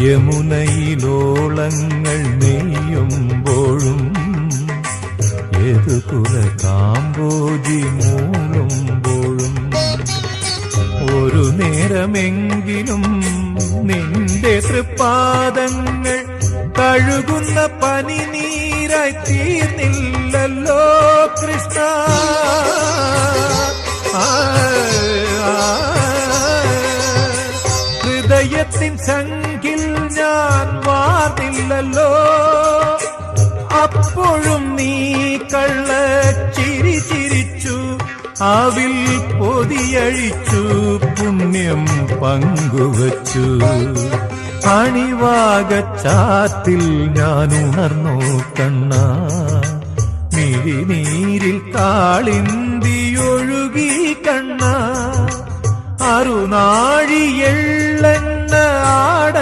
യമുനയിലോളങ്ങൾ നെയ്യുമ്പോഴും യദുകുല കാമ്പോജി മൂളുമ്പോഴും ഒരു നേരമെങ്കിലും നിന്റെ തൃപ്പാദങ്ങൾ കഴുകുന്ന പനിനീരായി തീർന്നില്ലല്ലോ കൃഷ്ണ. ഹൃദയത്തിൻ സംഖിൽ ഞാൻ വാർന്നില്ലല്ലോ, അപ്പോഴും നീ കള്ള ചിരി ചിരിച്ചു, അവിൽ പൊതിയഴിച്ചു, പുണ്യം പങ്കുവച്ചു. അണിവാകച്ചാത്തിൽ ഞാൻ ഉണർന്നു കണ്ണ, മിഴിനീരിൽ കാളിന്തിയൊഴുകി കണ്ണ. അറുനാഴി എള്ളെണ്ണ ആട